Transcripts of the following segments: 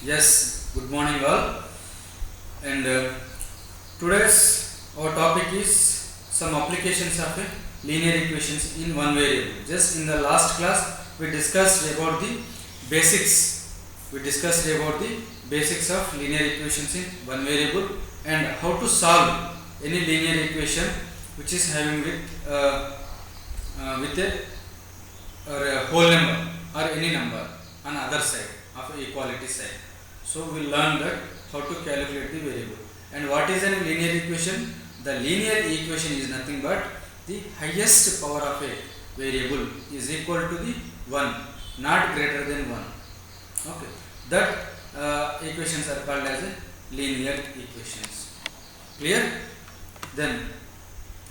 Yes, good morning all. And today's our topic is some applications of linear equations in one variable. Just in the last class, we discussed about the basics. We discussed about the basics of linear equations in one variable and how to solve any linear equation which is having with a whole number or any number on other side of equality side. So we learn that how to calculate the variable. And what is a linear equation? The linear equation is nothing but the highest power of a variable is equal to the 1, not greater than 1. Okay, that equations are called as linear equations. Clear? Then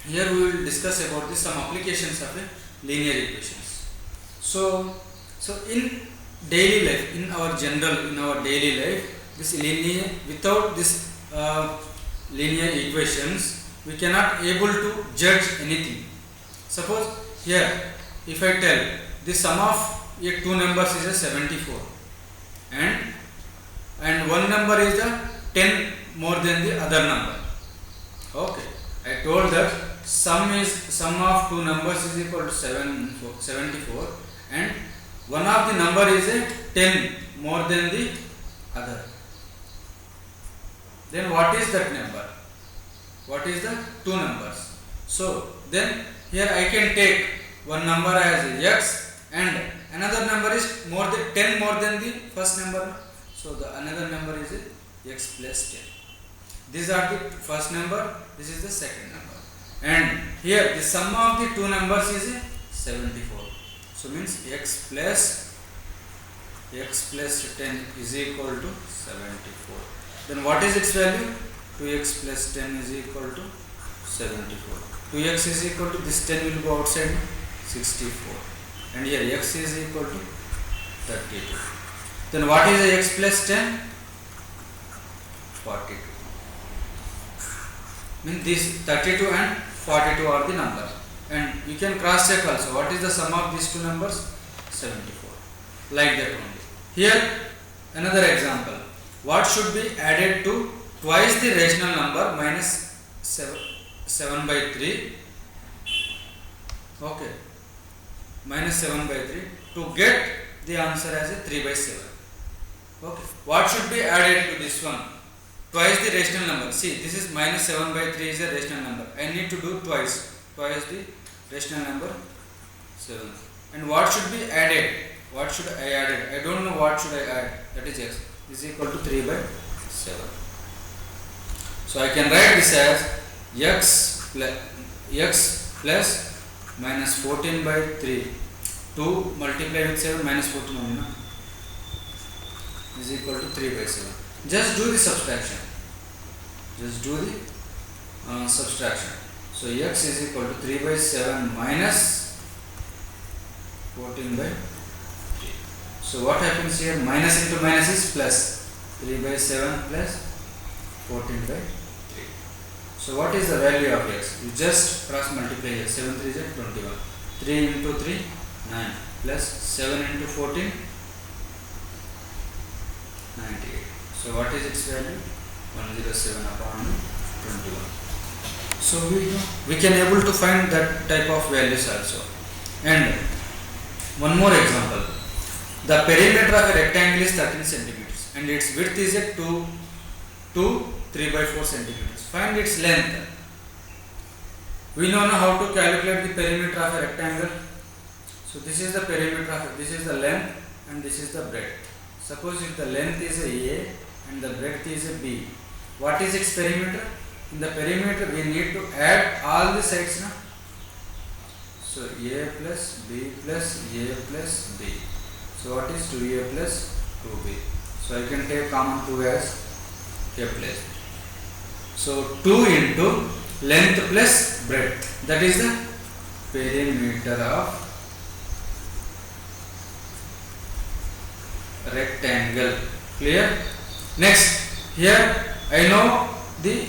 here we will discuss about some applications of linear equations. So in daily life, in our daily life, this linear, without this linear equations, we cannot able to judge anything. Suppose here, if I tell the sum of two numbers is a 74 and one number is a 10 more than the other number. Okay, I told that sum of two numbers is equal to 74 and one of the number is a 10 more than the other. Then what is that number? What is the two numbers? So then here I can take one number as x and another number is more than 10 more than the first number. So the another number is x plus 10. These are the first number, this is the second number. And here the sum of the two numbers is 74. So means x plus 10 is equal to 74. Then what is its value? 2x plus 10 is equal to 74. 2x is equal to, this 10 will go outside, 64. And here x is equal to 32. Then what is x plus 10? 42. Means these 32 and 42 are the numbers. And you can cross check also. What is the sum of these two numbers? 74. Like that only. Here another example. What should be added to twice the rational number minus 7 by 3? Okay. Minus 7 by 3 to get the answer as a 3 by 7. Okay. What should be added to this one? Twice the rational number. See, this is minus 7 by 3 is a rational number. I need to do twice the rational number 7. And what should be added? What should I add it? I don't know what should I add. That is x is equal to 3 by 7. So I can write this as x plus minus 14 by 3 to multiply with 7 minus 14 only, no? Is equal to 3 by 7. Just do the subtraction. Subtraction. So x is equal to 3 by 7 minus 14 by 3. So what happens here? Minus into minus is plus. 3 by 7 plus 14 by 3. So what is the value of x? You just cross multiply here. 7 3 is 21. 3 into 3, 9 plus 7 into 14, 98. So what is its value? 107 upon 21. So we can able to find that type of values also. And one more example. The perimeter of a rectangle is 13 centimeters and its width is a 2 3 by 4 centimeters. Find its length. We know now how to calculate the perimeter of a rectangle. So this is the perimeter of this is the length and this is the breadth. Suppose if the length is a and the breadth is a b. What is its perimeter? In the perimeter we need to add all the sides now. So a plus b plus a plus b. So what is 2a plus 2b? So I can take common 2 as a place. So 2 into length plus breadth. That is the perimeter of rectangle. Clear? Next, here I know the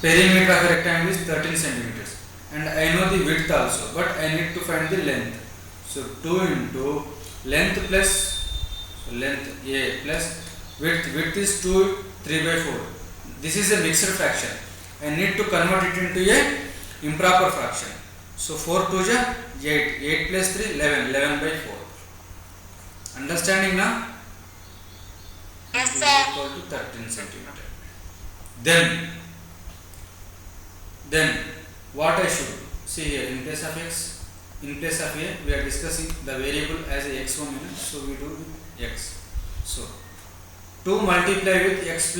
perimeter of a rectangle is 13 centimeters and I know the width also, but I need to find the length. So 2 into length plus length a plus Width is 2 3 by 4. This is a mixed fraction. I need to convert it into a improper fraction. So 4 2 ja 8. 8 plus 3 11. 11 by 4. Understanding now? Yes, Is sir. equal to 13 centimeter. Then what I should see here in place of x. In place of a, we are discussing the variable as a x1 unit, so we do with x. So 2 multiply with x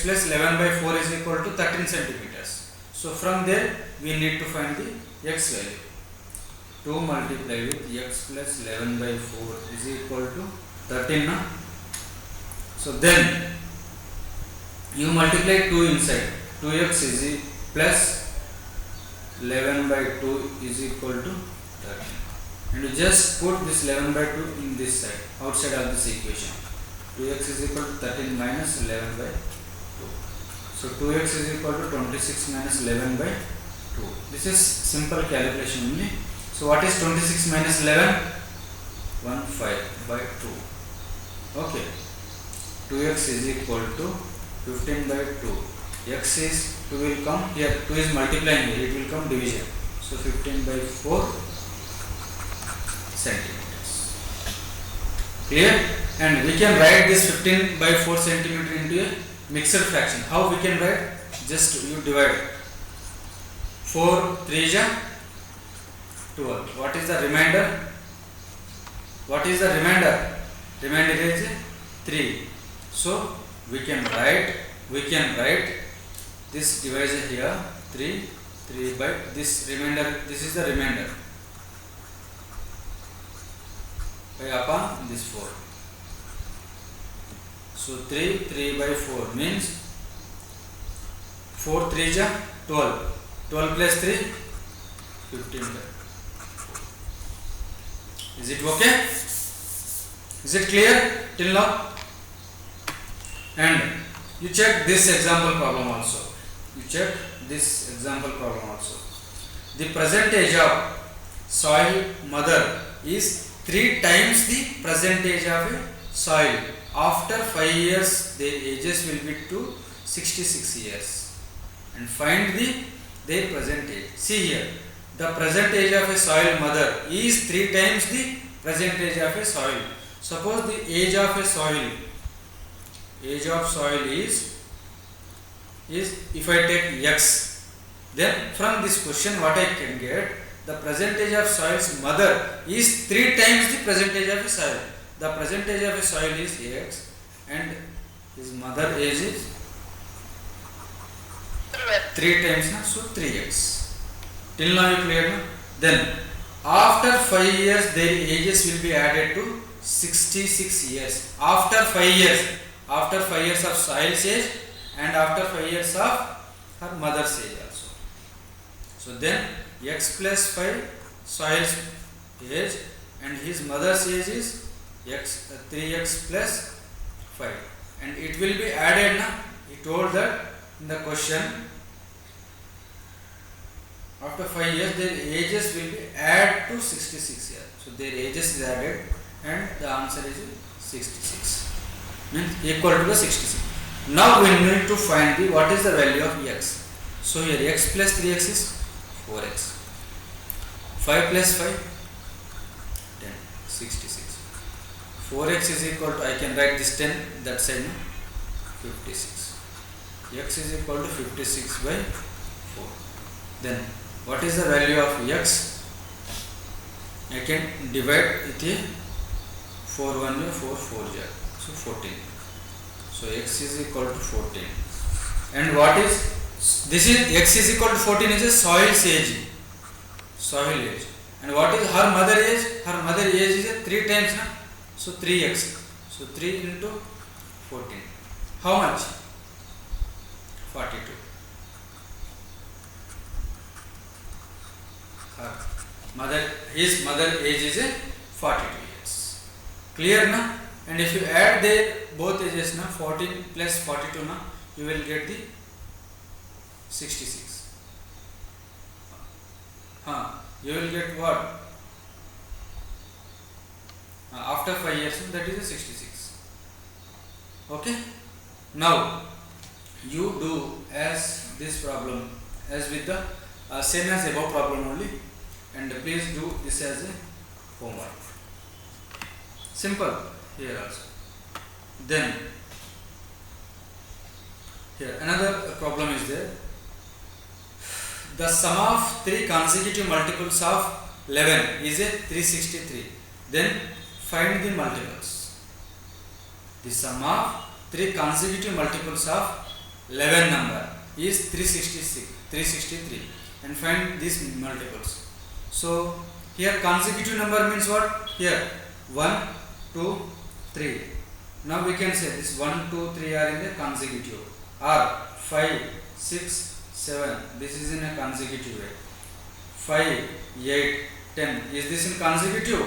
plus 11 by 4 is equal to 13 centimeters. So from there we need to find the x value. 2 multiply with x plus 11 by 4 is equal to 13 now. So then you multiply 2 inside. 2x is plus 11 by 2 is equal to 13. And you just put this 11 by 2 in this side, outside of this equation. 2x is equal to 13 minus 11 by 2. So 2x is equal to 26 minus 11 by 2. This is simple calculation only. So what is 26 minus 11? 15 by 2. Okay. 2x is equal to 15 by 2. X is 2 will come here. 2 is multiplying here. It will come division. So 15 by 4 centimeters. Clear? And we can write this 15 by 4 centimeter into a mixed fraction. How we can write? Just you divide. 4 3 ja 12. What is the remainder? What is the remainder? Remainder is 3. So we can write this divisor here 3 by this remainder. This is the remainder by upon this 4. So 3 by 4 means 4 3 ja 12. 12 plus 3 15 by 4. Is it okay? Is it clear till now? And you check this example problem also. The percentage of soil mother is 3 times the percentage of a soil. After 5 years, their ages will be to 66 years. And find their present age. See here, the percentage of a soil mother is 3 times the percentage of a soil. Suppose the age of soil is if I take x, then from this question what I can get, the percentage of soil's mother is 3 times the percentage of a soil. The percentage of a soil is x and his mother age is 3 times, so 3x. Till now you clear now? Then after 5 years their ages will be added to 66 years. After 5 years of soil's age and after 5 years of her mother's age also. So then x plus 5 soil's age and his mother's age is 3x plus 5, and it will be added now. He told that in the question after 5 years their ages will be added to 66 years. So their ages is added and the answer is 66, means equal to the 66. Now we need to find what is the value of x. So here x plus 3x is 4x. 5 plus 5 10, 66. 4x is equal to, I can write this 10 that side, 56. X is equal to 56 by 4. Then what is the value of x? I can divide it here. 4 1 4 4 so 14. So x is equal to 14. And what is this? Is x is equal to 14 is a soil's age. Soil age. And what is her mother age? Her mother age is 3 times na? So 3x. So 3 into 14. How much? 42. His mother age is 42 years. Clear na? And if you add both ages na, 14 plus 42 na, you will get the 66. You will get what? After 5 years, that is a 66. Okay. Now you do as this problem as with the same as above problem only, and please do this as a homework. Simple here also. Then here another problem is there. The sum of three consecutive multiples of 11 is a 363. Then find the multiples. The sum of three consecutive multiples of 11 number is 363, and find these multiples. So here consecutive number means what? Here 1, 2, 3. Now we can say this 1, 2, 3 are in the consecutive, or 5, 6, 7, this is in a consecutive way. 5, 8, 10, is this in consecutive?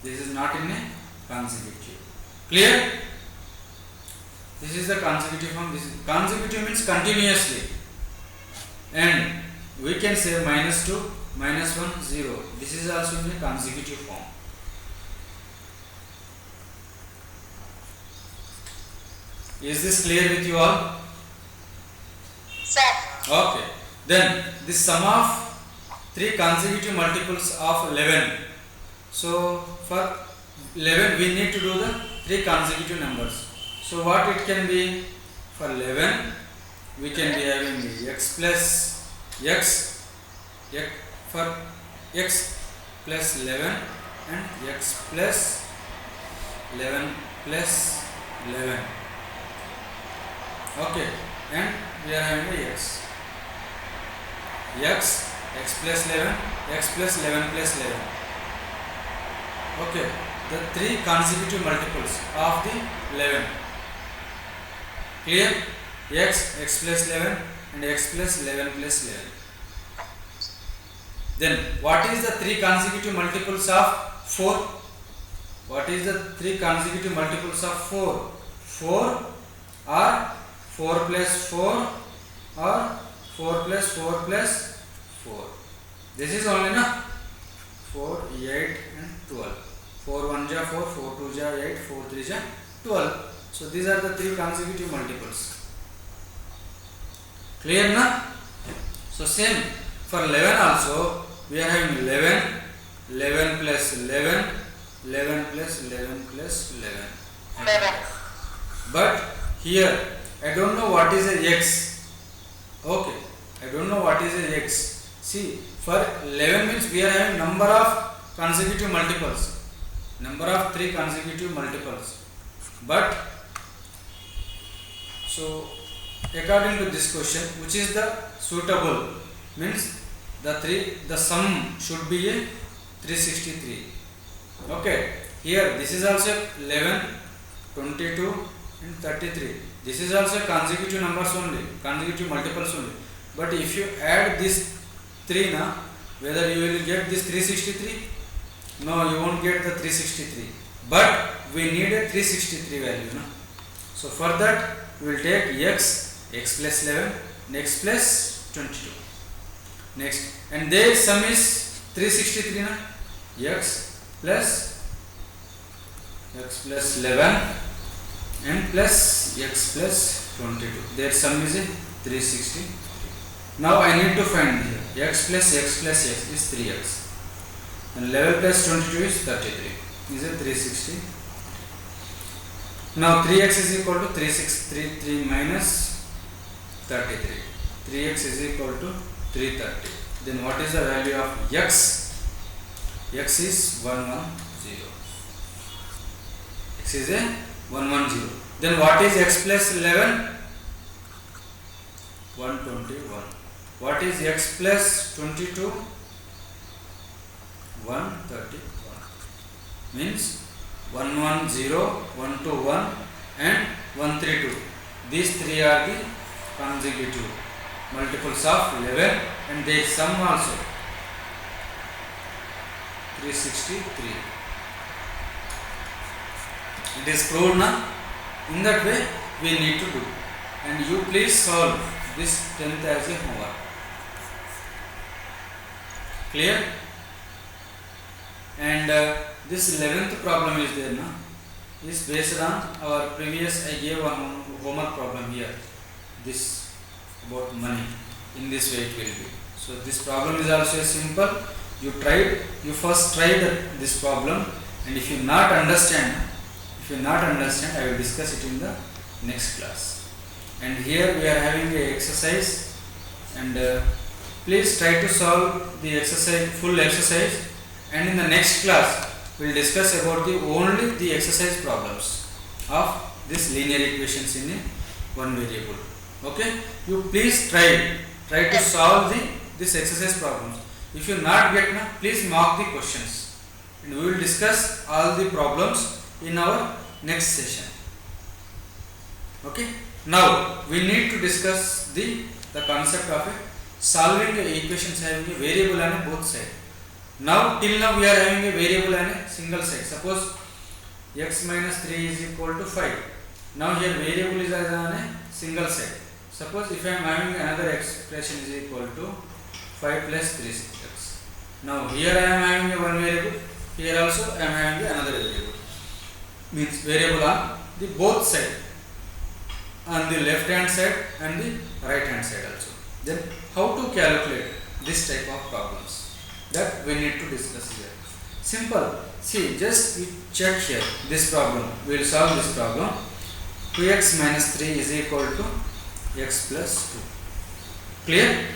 This is not in a consecutive. Clear? This is the consecutive form. This is consecutive means continuously, and we can say -2, -1, 0. This is also in a consecutive form. Is this clear with you all? Sir. Okay. Then the sum of three consecutive multiples of 11. So for 11 we need to do the three consecutive numbers. So what it can be? For 11 we can be having x plus x, for x plus 11 and x plus 11 plus 11. Okay, and we are having a x plus 11, x plus 11 plus 11. Okay, the three consecutive multiples of the 11. Clear? X plus 11 and x plus 11 plus 11. Then what is the three consecutive multiples of 4? What is the three consecutive multiples of 4? 4 or 4 plus 4 or 4 plus 4 plus 4. This is only na 4, 8 and 12. 4 1 ja 4, 4 2 ja 8, 4 3 ja 12. So these are the three consecutive multiples. Clear na? So same for 11 also we are having 11, 11 plus 11, 11 plus 11 plus 11. 11. But here I don't know what is a x. Okay, I don't know what is a x. See, for 11 means we are having number of consecutive multiples, number of three consecutive multiples. But so according to this question, which is the suitable, means the sum should be a 363. Okay, here this is also 11, 22 and 33. This is also consecutive numbers only, consecutive multiples only. But if you add this 3 now, whether you will get this 363? No, you won't get the 363. But we need a 363 value. No? So for that we will take x plus 11 and x plus 22. Next, and their sum is 363 na? x plus 11 and plus x plus 22. Their sum is a 360. Now I need to find here x plus x is 3x, and 11 plus 22 is 33. Is a 360. Now 3x is equal to 3633 minus 33. 3x is equal to 330. Then what is the value of x? X is 110. X is a 110. Then what is x plus 11? 121. What is x plus 22? 131. Means 110, 121 and 132. These three are the consecutive multiples of 11, and their sum also 363. It is proved now. In that way we need to do, and you please solve this 10th as a homework. Clear? And this 11th problem is there now, is based on our previous. I gave one homework problem here. This about money. In this way it will be. So this problem is also simple. You first try this problem, and if you not understand, I will discuss it in the next class. And here we are having a exercise, and please try to solve the exercise, full exercise, and in the next class we will discuss about only the exercise problems of this linear equations in one variable. Okay, you please try to solve this exercise problems. If you not get now, please mark the questions, and we will discuss all the problems in our next session. Okay, now we need to discuss the concept of solving equations having a variable on both sides. Now till now we are having a variable on a single side. Suppose x minus 3 is equal to 5. Now here variable is on a single side. Suppose if I am having another expression is equal to 5 plus 3x. Now here I am having a one variable, here also I am having another variable. Means variable on the both side, on the left hand side and the right hand side also. Then how to calculate this type of problems, that we need to discuss here. Simple. See, just we check here this problem. We will solve this problem. 2x minus 3 is equal to x plus 2. Clear?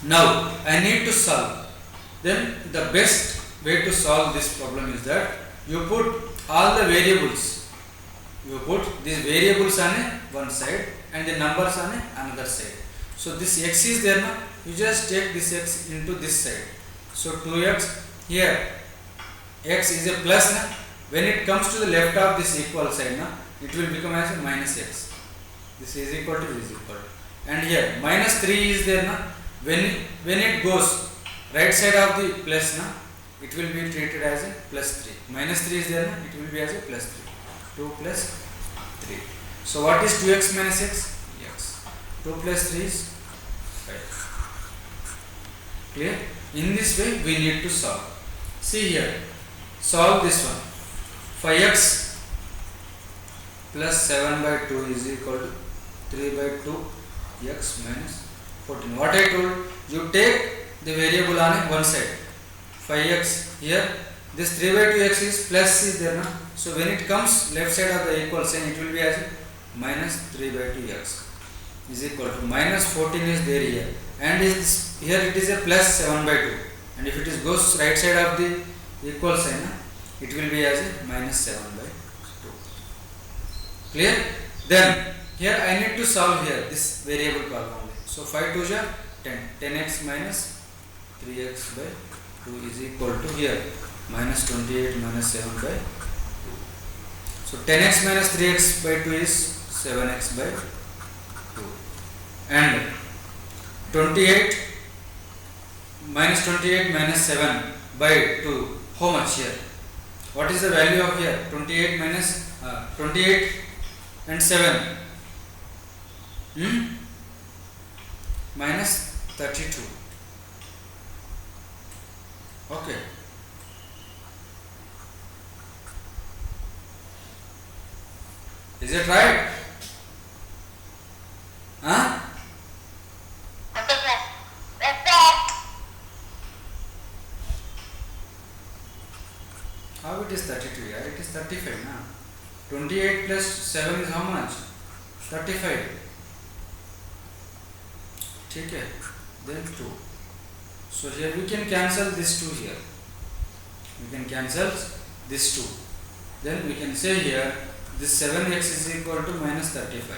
Now I need to solve. Then the best way to solve this problem is that you put all the variables. You put these variables on one side and the numbers on another side. So this x is there now. You just take this x into this side. So 2x here. X is a plus now. When it comes to the left of this equal side now, it will become as a minus x. This is equal to this is equal to. And here minus 3 is there now. When it goes right side of the plus now, it will be treated as a plus 3. Minus 3 is there now, it will be as a plus 3. 2 plus 3. So what is 2x minus x? X. 2 plus 3 is 5. Clear? In this way we need to solve. See here. Solve this one. 5x plus 7 by 2 is equal to 3 by 2 x minus 14. What I told, you take the variable on one side. 5x here, this 3 by 2x is plus is there now. So when it comes left side of the equal sign, it will be as minus 3 by 2x is equal to minus 14 is there here, and is here it is a plus 7 by 2, and if it is goes right side of the equal sign, it will be as a minus 7 by 2. Clear? Then here I need to solve here this variable problem only. So 5 2 are 10. 10x minus 3x by 2 is equal to here minus 28 minus 7 by 2. So 10x minus 3x by 2 is 7x by 2. And 28 minus 7 by 2. How much here? What is the value of here? 28 minus 28 and 7 minus 32. Okay. Is it right? Huh? How it is 32? Yeah, it is 35 now. 28 plus 7 is how much? 35. Okay. Then 2. So here we can cancel this 2 here. We can cancel this 2. Then we can say here this 7x is equal to minus 35.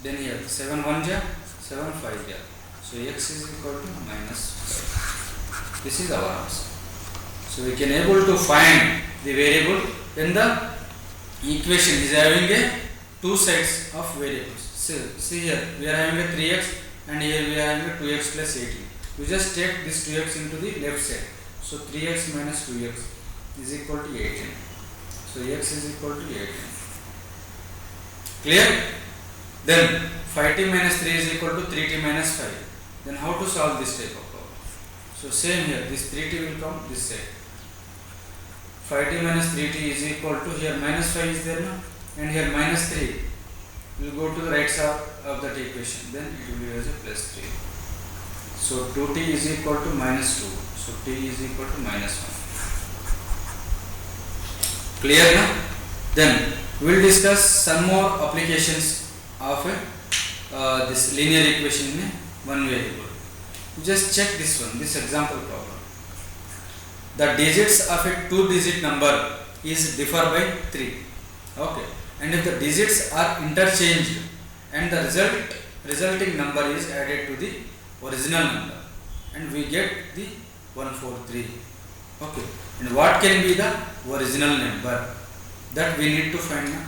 Then here 7 1 ja, 7 5 ja. So x is equal to minus 5. This is our answer. So we can able to find the variable when the equation is having a two sides of variables. See here we are having a 3x and here we are having a 2x plus 18. We just take this 2x into the left side. So 3x minus 2x is equal to 18. So x is equal to 18. Clear? Then 5t minus 3 is equal to 3t minus 5. Then how to solve this type of problem? So same here, this 3t will come this side. 5t minus 3t is equal to, here minus 5 is there now, and here minus 3. We will go to the right side of that equation, then it will be as a plus 3. So 2t is equal to minus 2. So t is equal to minus 1. Clear now? Then we will discuss some more applications of this linear equation in one variable. Just check this one, this example problem. The digits of a two-digit number is differ by 3. Okay. And if the digits are interchanged and the resulting number is added to the original number, and we get the 143. Okay. And what can be the original number? That we need to find now.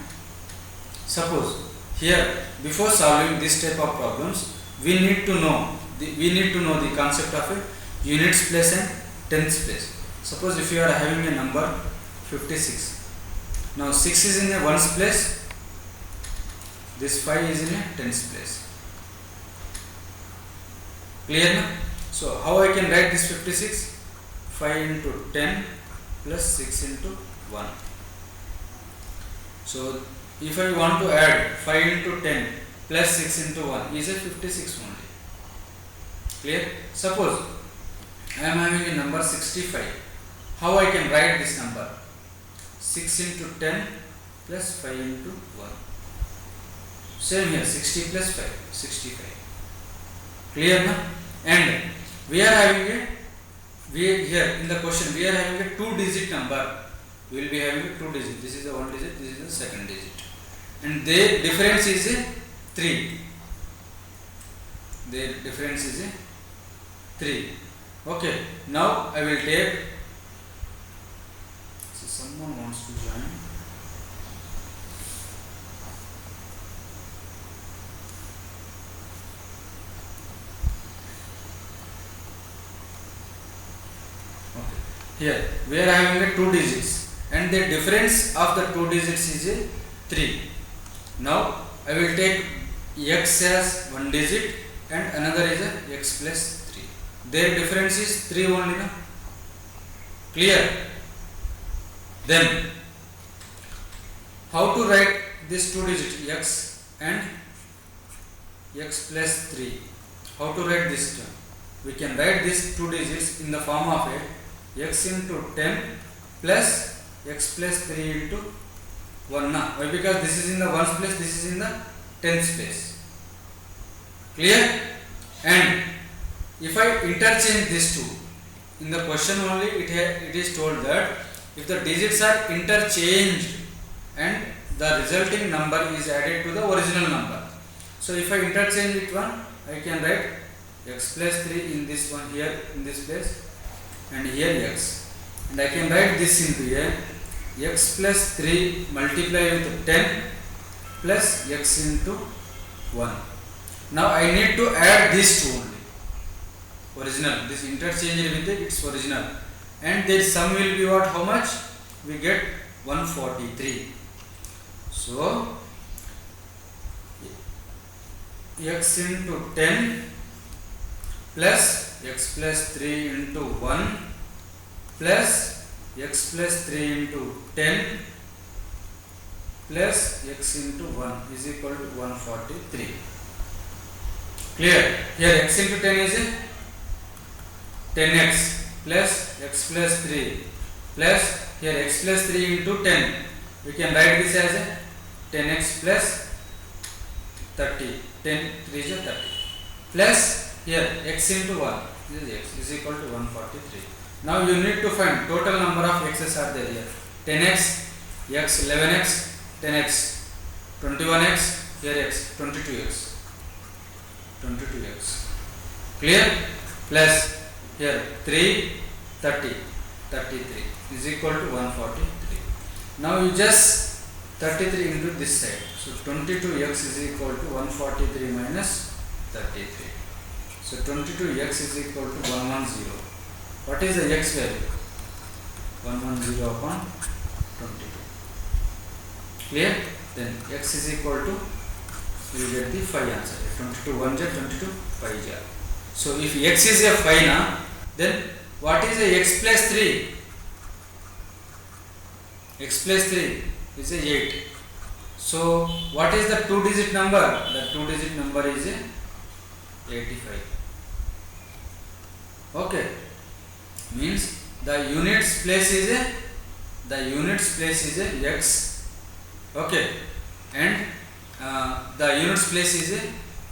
Suppose here, before solving this type of problems, we need to know the concept of a units place and tens place. Suppose if you are having a number 56. Now 6 is in a ones place, this 5 is in a tens place. Clear now? So how I can write this 56? 5 into 10 plus 6 into 1. So if I want to add 5 into 10 plus 6 into 1 is a 56 only. Clear? Suppose I am having a number 65. How I can write this number? 6 into 10 plus 5 into 1. Same here, 60 plus 5, 65. Clear now? And we are having here in the question we are having a two-digit number. We will be having a two digit. This is the one digit, this is the second digit. And their difference is a 3. Their difference is a 3. Okay. Now I will take. So someone wants to join. Okay. Here we are having a two digits, and the difference of the two digits is a 3. Now I will take x as one digit and another is a x plus 3. Their difference is 3 only now. Clear? Then how to write this two digit x and x plus 3? How to write this term? We can write these two digits in the form of a x into 10 plus x plus 3 into 1 now. Why? Because this is in the ones place, this is in the tens place. Clear? And if I interchange these two, in the question only it is told that if the digits are interchanged and the resulting number is added to the original number. So if I interchange it one, I can write x plus 3 in this one here in this place and here x. And I can write this into here x plus 3 multiply with 10 plus x into 1. Now I need to add these two only. Original, this interchange with it, it's original. And their sum will be what? How much? We get 143. So x into 10 plus x plus 3 into 1 plus x plus 3 into 10 plus x into 1 is equal to 143. Clear? Here x into 10 is a 10x plus x plus 3 plus here x plus 3 into 10. We can write this as a 10x plus 30. 10 3 is a 30 plus here x into 1. This is x is equal to 143. Now you need to find total number of x's are there here. 10x, x 11x, 10x, 21x, here x 22x, 22x. Clear? Plus here 3, 30, 33 is equal to 143. Now you just 33 into this side. So 22x is equal to 143 minus 33. So 22x is equal to 110. What is the x value? 110 upon 22. Clear? Then x is equal to, you will get the 5 answer. 22 1 jar 22 5 jar. So if x is a 5 now, then what is a x plus 3? x plus 3 is a 8. So what is the 2-digit number? The 2-digit number is a 85. Okay, means the units place is a x. Okay, and the units place is a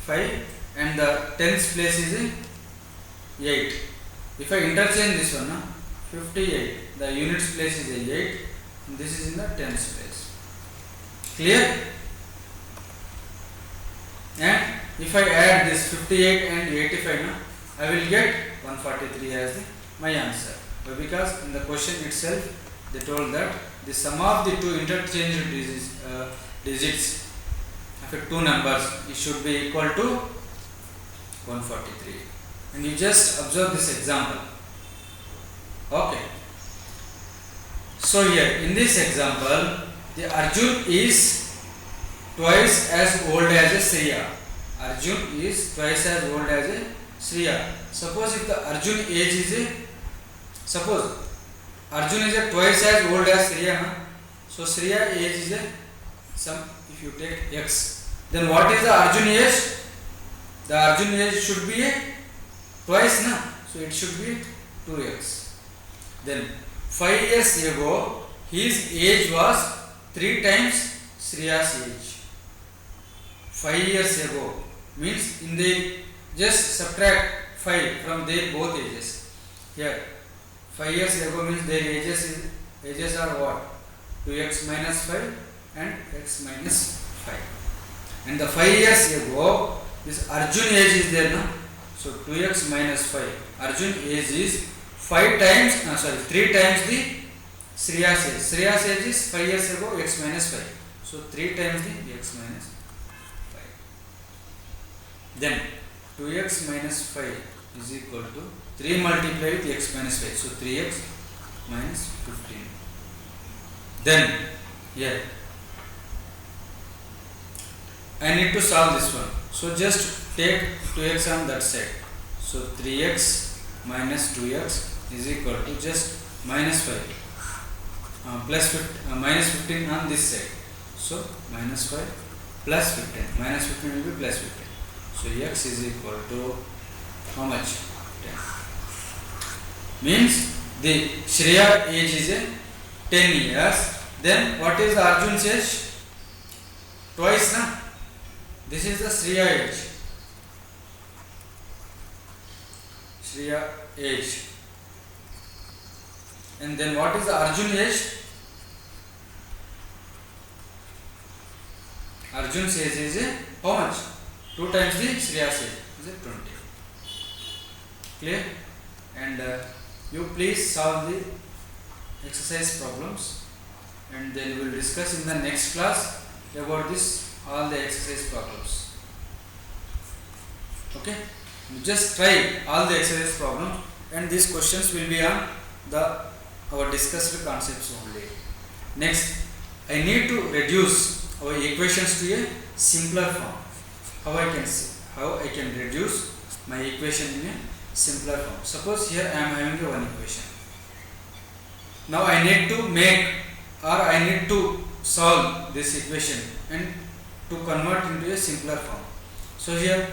5 and the tens place is a 8. If I interchange this one, 58, the units place is a 8 and this is in the tens place. Clear? And if I add this 58 and 85, I will get 143 as my answer. But because in the question itself they told that the sum of the two interchanged digits of two numbers, it should be equal to 143. And you just observe this example. Okay. So here in this example, the Arjun is twice as old as a Shriya. Arjun is twice as old as a Shriya. Suppose if the Arjun age is twice as old as Shriya, so Shriya age is if you take x, then what is the Arjun age? The Arjun age should be twice, so it should be 2x. Then 5 years ago his age was 3 times Shriya's age. 5 years ago means in the just subtract 5 from their both ages. Here 5 years ago means their ages are what? 2x minus 5 and x minus 5. And the 5 years ago this Arjun age is there, so 2x minus 5. Arjun age is 3 times the Shriya's age. Shriya's age is 5 years ago, x minus 5. So 3 times the x minus 5. Then 2x minus 5 is equal to 3 multiplied with x minus 5. So 3x minus 15. Then here I need to solve this one. So just take 2x on that side. So 3x minus 2x is equal to just minus 5 minus 15 on this side. So minus 5 plus 15. Minus 15 will be plus 15. So x is equal to how much? 10. Means the Shriya age is 10 years. Then what is the Arjun's age? Twice, na? This is the Shriya age. Shriya age. And then what is the Arjun age? Arjun's age is how much? 2 times the Shriya's age is 20. Clear? And you please solve the exercise problems, and then we will discuss in the next class about this all the exercise problems. Okay? You just try all the exercise problems, and these questions will be on our discussed concepts only. Next, I need to reduce our equations to a simpler form. How I can reduce my equation in a simpler form. Suppose here I am having one equation. Now I need to solve this equation and to convert into a simpler form. So here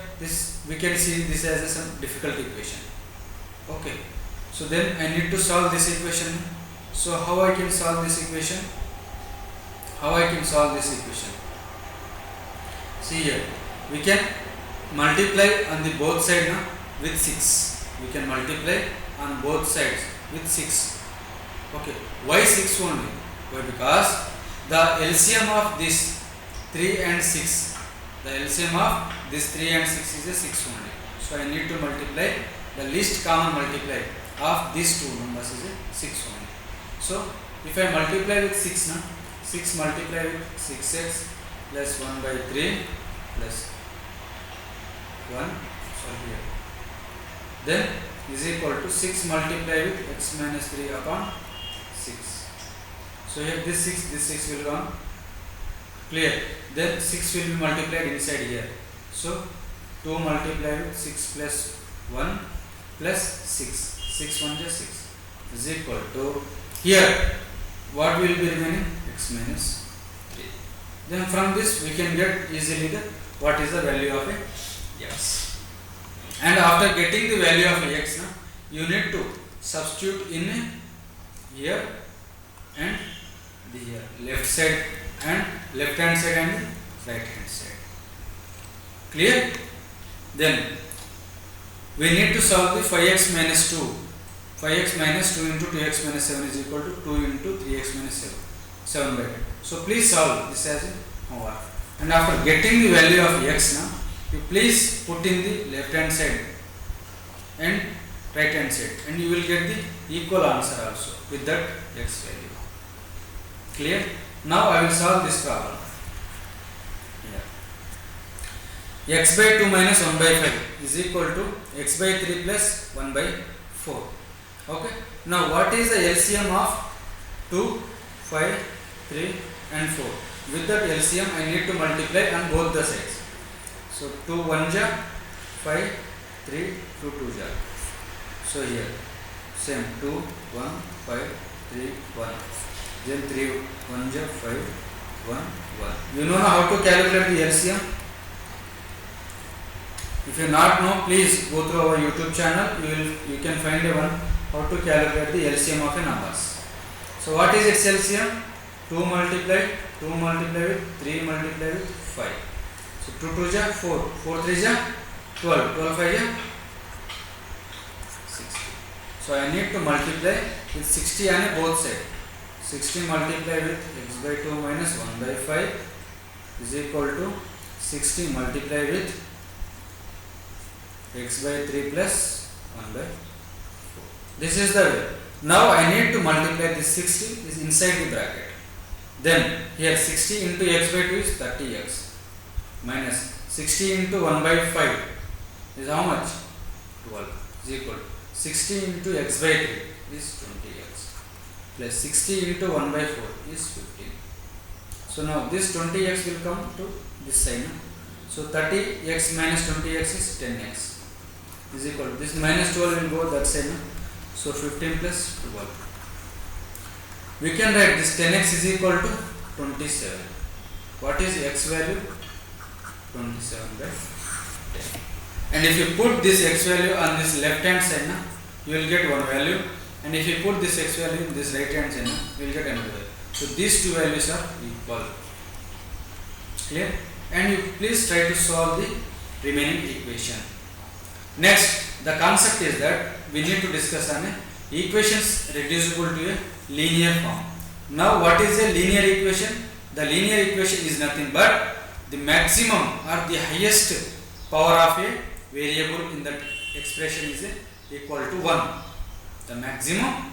we can see this as some difficult equation. Okay. So then I need to solve this equation. So how I can solve this equation? See here, we can multiply on the both sides with 6. We can multiply on both sides with 6. Okay. Why 6 only? Why? Because the LCM of this 3 and 6. The LCM of this 3 and 6 is a 6 only. So I need to multiply the least common multiply of these two numbers is a 6 only. So if I multiply with 6, 6 multiply with 6x plus 1 by 3 plus 1, here. Then is equal to 6 multiply with x minus 3 upon 6. So here this 6 will come. Clear? Then 6 will be multiplied inside here. So 2 multiply with 6 plus 1 plus 6. 6 1 is 6 is equal to here what will be remaining? X minus 3. Then from this we can get easily the what is the value of a x. And after getting the value of a x, you need to substitute in here and the here, left side and left hand side and right hand side. Clear? Then we need to solve the 5x minus 2. 5x minus 2 into 2x minus 7 is equal to 2 into 3x minus 7. 7 by 2. So please solve this as a homework. And after getting the value of x now, you please put in the left hand side and right hand side, and you will get the equal answer also with that x value. Clear? Now I will solve this problem. Yeah. X by 2 minus 1 by 5 is equal to x by 3 plus 1 by 4. Okay. Now what is the LCM of 2, 5, 3 and 4? With that LCM I need to multiply on both the sides. So 2 1 ja 5, 3 2 2 ja. So here same 2 1 5 3 1. Then 3 1 ja 5 1 1. You know how to calculate the LCM? If you not know, please go through our YouTube channel. You can find a one how to calculate the LCM of a numbers. So what is its LCM? 2 multiplied 2 multiplied with 3 multiplied with 5. So 2 2 ja 4, 4 3 ja 12, 12 5 ja 60. So I need to multiply with 60 on both sides. 60 multiplied with x by 2 minus 1 by 5 is equal to 60 multiplied with x by 3 plus 1 by 4. This is the way. Now I need to multiply this 60 is inside the bracket. Then here 60 into x by 2 is 30x minus 60 into 1 by 5 is how much? 12 is equal to 60 into x by 3 is 20x plus 60 into 1 by 4 is 15. So now this 20x will come to this side. So 30x minus 20x is 10x is equal to this minus 12 will go that side. So 15 plus 12. We can write this 10x is equal to 27. What is x value? 27 by 10. And if you put this x value on this left hand side, you will get one value. And if you put this x value in this right hand side, you will get another value. So these two values are equal. Clear? And you please try to solve the remaining equation. Next, the concept is that we need to discuss on equations reducible to a linear form. Now what is a linear equation? The linear equation is nothing but the maximum or the highest power of a variable in that expression is equal to 1. The maximum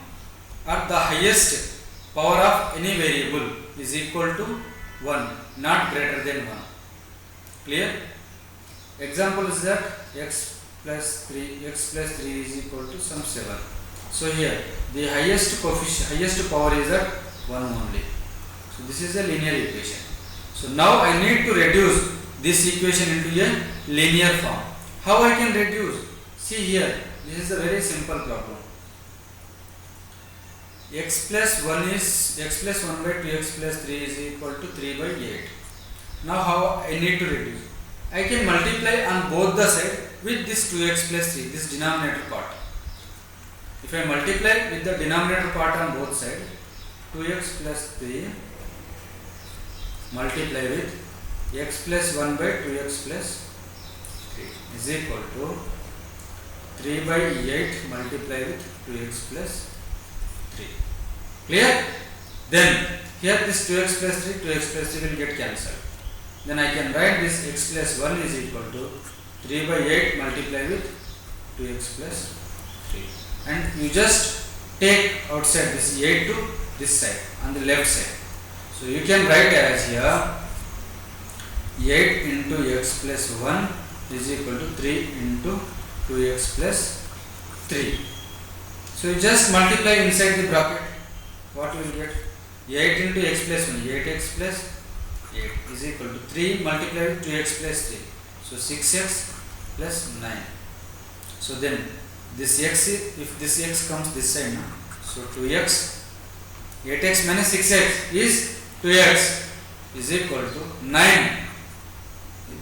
or the highest power of any variable is equal to 1, not greater than 1. Clear? Example is that x plus 3 is equal to some 7. So here the highest coefficient, highest power is at 1 only. So this is a linear equation. So now I need to reduce this equation into a linear form. How I can reduce? See here, this is a very simple problem. X plus 1 by 2x plus 3 is equal to 3 by 8. Now how I need to reduce? I can multiply on both the sides with this 2x plus 3, this denominator part. If I multiply with the denominator part on both sides, 2x plus 3 multiply with x plus 1 by 2x plus 3 is equal to 3 by 8 multiply with 2x plus 3. Clear? Then here this 2x plus 3, 2x plus 3 will get cancelled. Then I can write this x plus 1 is equal to 3 by 8 multiply with 2x plus 3. And you just take outside this 8 to this side on the left side. So you can write as here 8 into x plus 1 is equal to 3 into 2x plus 3. So you just multiply inside the bracket. What you will get? 8 into x plus 1, 8x plus 8 is equal to 3 multiplied with 2x plus 3. So 6x plus 9. So then this x, if this x comes this side now, so 2x 8x minus 6x is 2x is equal to 9.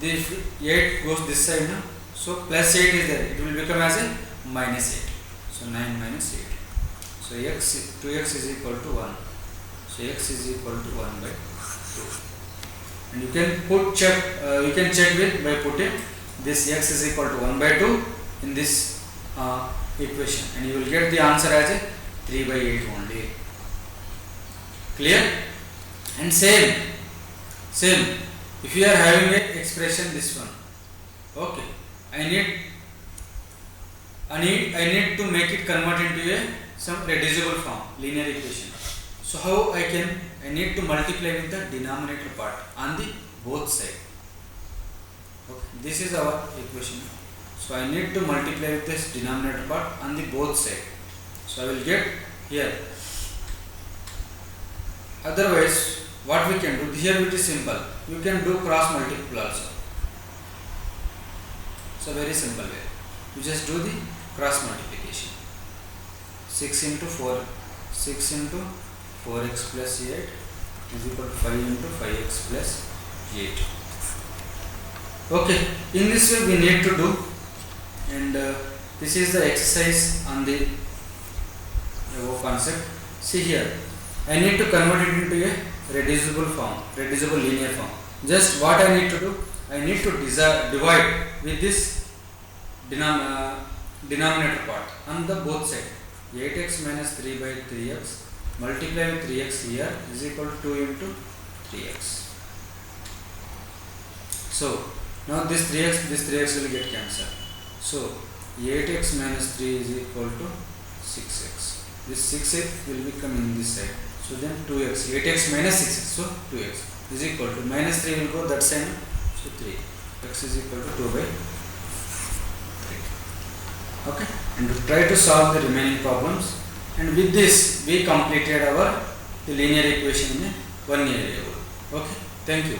If 8 goes this side now, so plus 8 is there, it will become as a minus 8. So 9 minus 8. So 2x is equal to 1. So x is equal to 1 by 2. And you can you can check with by putting this x is equal to 1 by 2 in this equation, and you will get the answer as a 3 by 8 only. Clear? And same if you are having a expression this one, okay, I need to make it convert into some reducible form, linear equation. So how I need to multiply with the denominator part on the both side. Okay, this is our equation. So I need to multiply with this denominator part on the both side. So I will get here. Otherwise, what we can do here, it is simple. You can do cross multiple also. So very simple way. You just do the cross multiplication. 6 into 4x plus 8 is equal to 5 into 5x plus 8. Okay, in this way we need to do, and this is the exercise on the above concept. See here, I need to convert it into a reducible linear form. Just what I need to do, I need to divide with this denominator part on the both sides. 8x minus 3 by 3x multiply with 3x here is equal to 2 into 3x. So now this 3x will get cancelled. So 8x minus 3 is equal to 6x. This 6x will become in this side. So then 2x, 8x minus 6x, so 2x is equal to minus 3 will go that side, so 3. X is equal to 2 by 3. Okay, and we try to solve the remaining problems, and with this we completed our the linear equation in a 1 year. Okay, thank you.